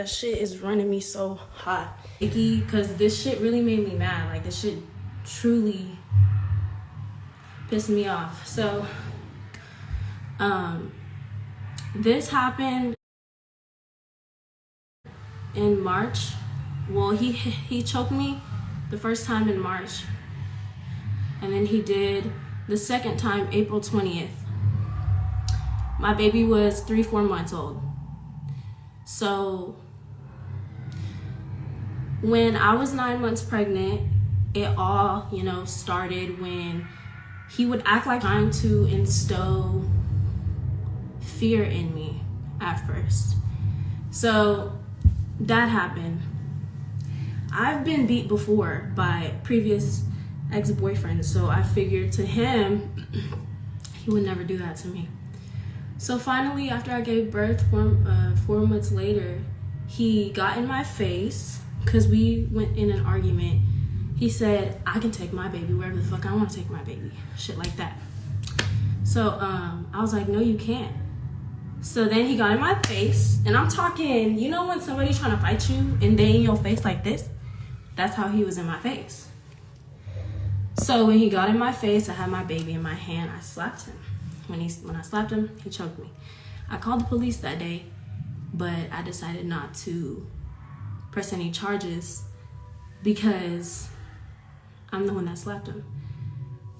That shit is running me so hot. Because this shit really made me mad. Like, this shit truly pissed me off. So, this happened in March. Well, he choked me the first time in March. And then he did the second time April 20th. My baby was 3-4 months old. So when I was 9 months pregnant, it all, started when he would act like trying to instill fear in me at first. So that happened. I've been beat before by previous ex-boyfriends, so I figured to him, he would never do that to me. So finally, after I gave birth 4 months later, he got in my face because we went in an argument. He said, I can take my baby wherever the fuck I want to take my baby. Shit like that. So I was like, no, you can't. So then he got in my face, and I'm talking, when somebody's trying to fight you and they in your face like this? That's how he was in my face. So when he got in my face, I had my baby in my hand. I slapped him. When I slapped him, he choked me. I called the police that day, but I decided not to press any charges because I'm the one that slapped him.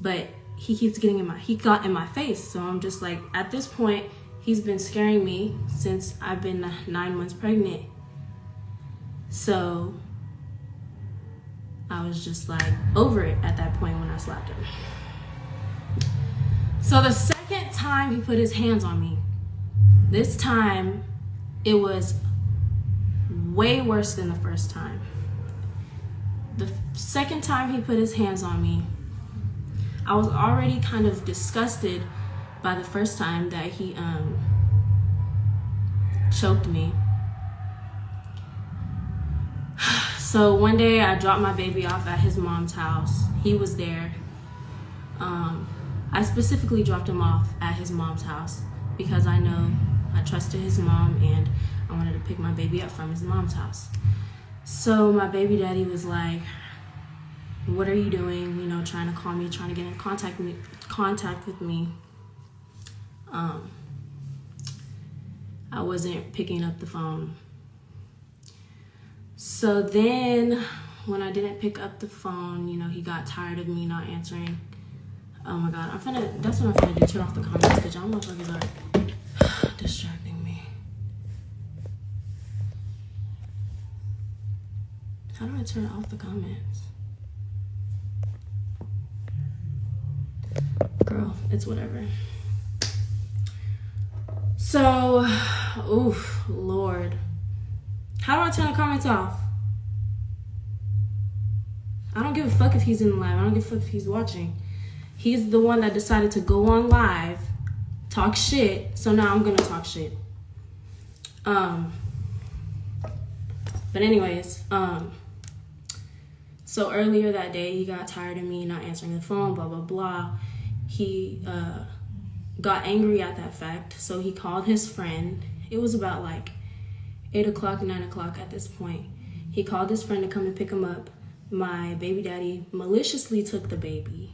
But he keeps he got in my face. So I'm just like, at this point, he's been scaring me since I've been 9 months pregnant. So I was just like over it at that point when I slapped him. So the second time he put his hands on me, this time it was way worse than the first time. The second time he put his hands on me, I was already kind of disgusted by the first time that he choked me. So one day I dropped my baby off at his mom's house. He was there. I specifically dropped him off at his mom's house because I trusted his mom and I wanted to pick my baby up from his mom's house. So my baby daddy was like, what are you doing? Trying to call me, trying to get in contact with me. I wasn't picking up the phone. So then when I didn't pick up the phone, he got tired of me not answering. Oh my God, that's what I'm finna do, turn off the comments because y'all motherfuckers are distracting me. How do I turn off the comments? Girl, it's whatever. So, oof, Lord. How do I turn the comments off? I don't give a fuck if he's in the live. I don't give a fuck if he's watching. He's the one that decided to go on live, talk shit. So now I'm gonna talk shit. But anyways, so earlier that day, he got tired of me not answering the phone, blah, blah, blah. He got angry at that fact. So he called his friend. It was about like 8 o'clock, 9 o'clock at this point. He called his friend to come and pick him up. My baby daddy maliciously took the baby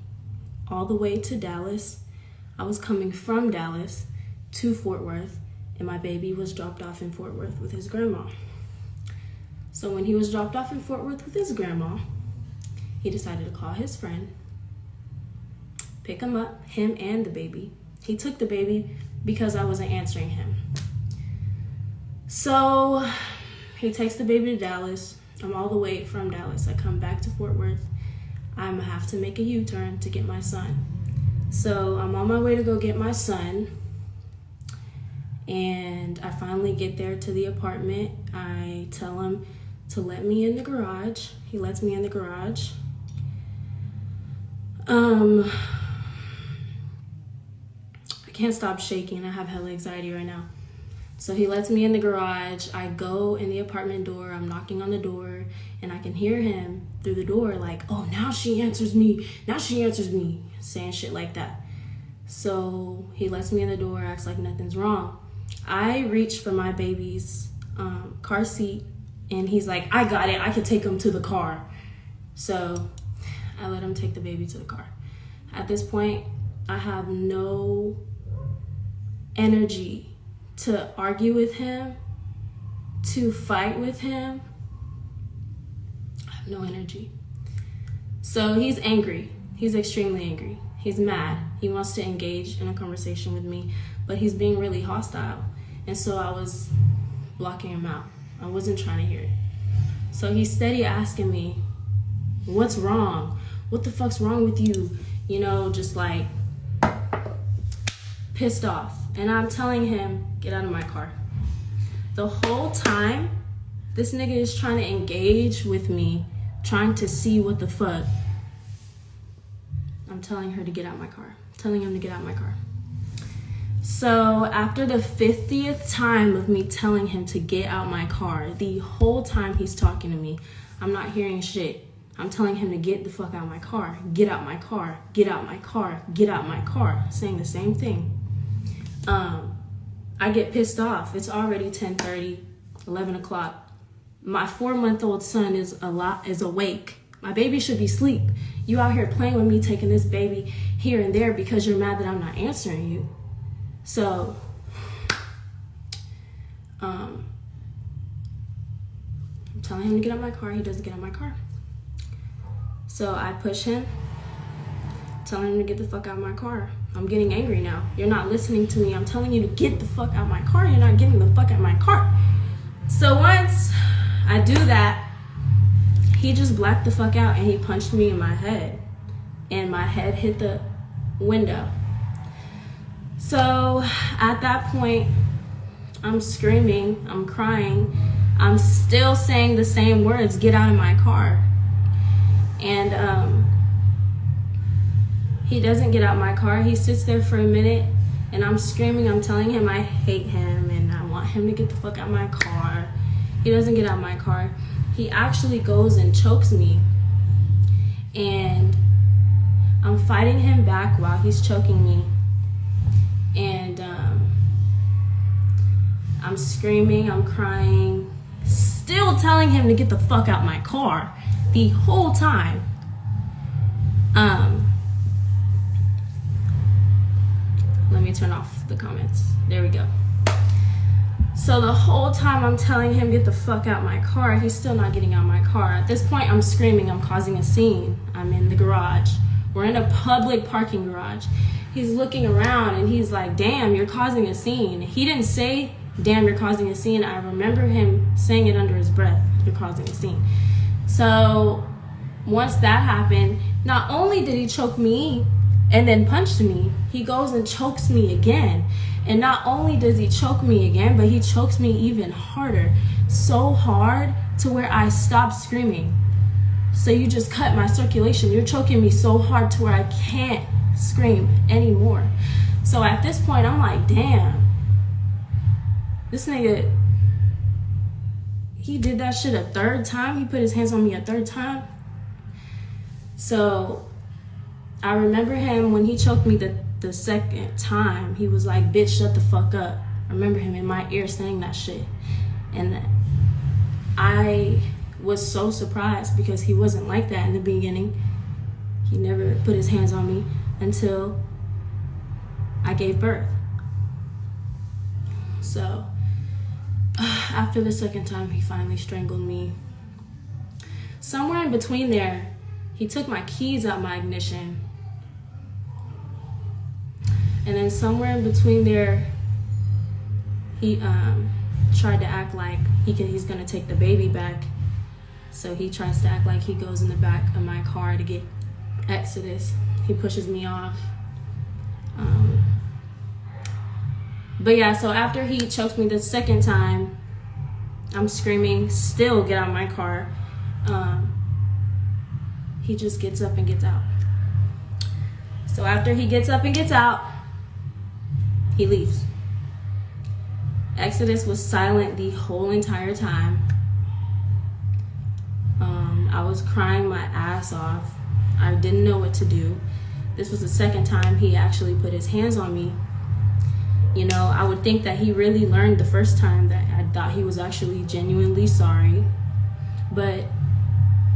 all the way to Dallas. I was coming from Dallas to Fort Worth, and my baby was dropped off in Fort Worth with his grandma. So when he was dropped off in Fort Worth with his grandma, he decided to call his friend, pick him up, him and the baby. He took the baby because I wasn't answering him. So he takes the baby to Dallas. I'm all the way from Dallas. I come back to Fort Worth. I'm gonna have to make a U-turn to get my son. So I'm on my way to go get my son. And I finally get there to the apartment. I tell him to let me in the garage. He lets me in the garage. I can't stop shaking. I have hella anxiety right now. So he lets me in the garage. I go in the apartment door. I'm knocking on the door and I can hear him through the door like, oh, now she answers me. Now she answers me. Saying shit like that. So he lets me in the door, acts like nothing's wrong. I reach for my baby's car seat, and he's like, I got it, I could take him to the car. So I let him take the baby to the car. At this point, I have no energy to argue with him, to fight with him. I have no energy. So he's angry. He's extremely angry. He's mad. He wants to engage in a conversation with me, but he's being really hostile. And so I was blocking him out. I wasn't trying to hear it. So he's steady asking me, what's wrong? What the fuck's wrong with you? You know, just like pissed off. And I'm telling him, get out of my car. The whole time, this nigga is trying to engage with me, trying to see what the fuck. I'm telling her to get out of my car. Telling him to get out of my car. So after the 50th time of me telling him to get out my car, the whole time he's talking to me, I'm not hearing shit. I'm telling him to get the fuck out of my car. Get out my car. Get out my car. Get out my car. Saying the same thing. I get pissed off. It's already 10:30, 11 o'clock. My 4-month-old son is awake. My baby should be asleep. You out here playing with me, taking this baby here and there because you're mad that I'm not answering you. So, I'm telling him to get out my car. He doesn't get out my car. So I push him, telling him to get the fuck out of my car. I'm getting angry now. You're not listening to me. I'm telling you to get the fuck out of my car. You're not getting the fuck out of my car. So once I do that, he just blacked the fuck out and he punched me in my head. And my head hit the window. So at that point, I'm screaming, I'm crying. I'm still saying the same words, get out of my car. And he doesn't get out my car. He sits there for a minute and I'm screaming. I'm telling him I hate him and I want him to get the fuck out of my car. He doesn't get out my car. He actually goes and chokes me. And I'm fighting him back while he's choking me. And I'm screaming, I'm crying, still telling him to get the fuck out my car the whole time. Let me turn off the comments. There we go. So the whole time I'm telling him get the fuck out my car, he's still not getting out my car. At this point, I'm screaming, I'm causing a scene. I'm in the garage. We're in a public parking garage. He's looking around and he's like, damn, you're causing a scene. He didn't say, damn, you're causing a scene. I remember him saying it under his breath, you're causing a scene. So once that happened, not only did he choke me and then punched me, he goes and chokes me again. And not only does he choke me again, but he chokes me even harder. So hard to where I stopped screaming. So you just cut my circulation. You're choking me so hard to where I can't scream anymore. So at this point, I'm like, damn. This nigga, he did that shit a third time. He put his hands on me a third time. So I remember him when he choked me the second time. He was like, bitch, shut the fuck up. I remember him in my ear saying that shit. And I was so surprised because he wasn't like that in the beginning. He never put his hands on me until I gave birth. So after the second time, he finally strangled me. Somewhere in between there, he took my keys out my ignition. And then somewhere in between there, he tried to act like he's gonna take the baby back. So he tries to act like he goes in the back of my car to get Exodus. He pushes me off. But yeah, so after he chokes me the second time, I'm screaming, still get out of my car. He just gets up and gets out. So after he gets up and gets out, he leaves. Exodus was silent the whole entire time. I was crying my ass off. I didn't know what to do. This was the second time he actually put his hands on me. You know, I would think that he really learned the first time, that I thought he was actually genuinely sorry, but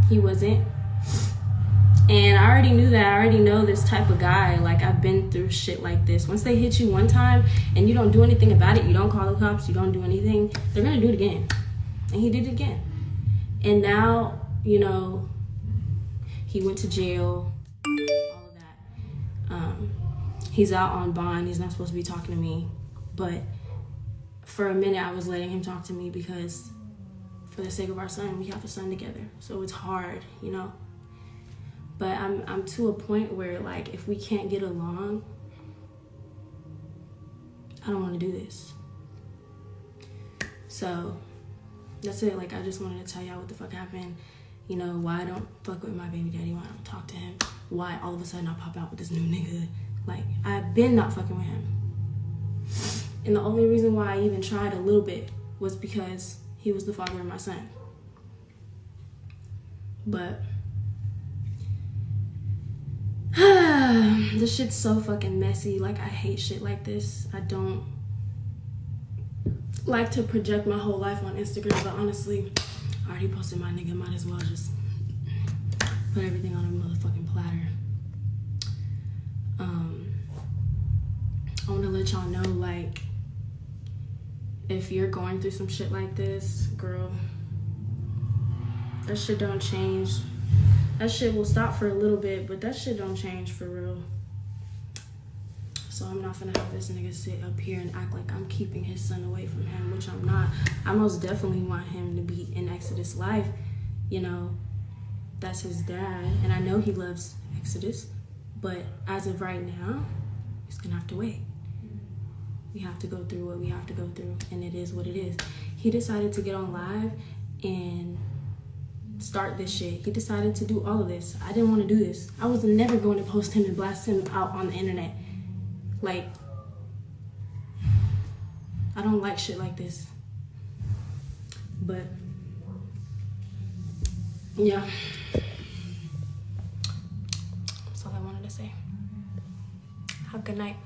he wasn't. And I already knew that. I already know this type of guy. Like, I've been through shit like this. Once they hit you one time and you don't do anything about it, you don't call the cops, you don't do anything, they're gonna do it again. And he did it again. And now, you know, he went to jail, all of that. He's out on bond. He's not supposed to be talking to me. But for a minute, I was letting him talk to me because for the sake of our son, we have a son together. So it's hard, you know? But I'm to a point where, like, if we can't get along, I don't want to do this. So that's it. Like, I just wanted to tell y'all what the fuck happened. You know, why I don't fuck with my baby daddy, why I don't talk to him, why all of a sudden I pop out with this new nigga. Like, I've been not fucking with him. And the only reason why I even tried a little bit was because he was the father of my son. But this shit's so fucking messy. Like, I hate shit like this. I don't like to project my whole life on Instagram, but honestly, I already posted my nigga. Might as well just put everything on a motherfucking platter. I want to let y'all know, like, if you're going through some shit like this, girl, that shit don't change. That shit will stop for a little bit, but that shit don't change for real. So I'm not gonna have this nigga sit up here and act like I'm keeping his son away from him, which I'm not. I most definitely want him to be in Exodus' life. You know, that's his dad, and I know he loves Exodus, but as of right now, he's gonna have to wait. We have to go through what we have to go through, and it is what it is. He decided to get on live and start this shit. He decided to do all of this. I didn't want to do this. I was never going to post him and blast him out on the internet. Like, I don't like shit like this. But yeah, that's all I wanted to say. Have a good night.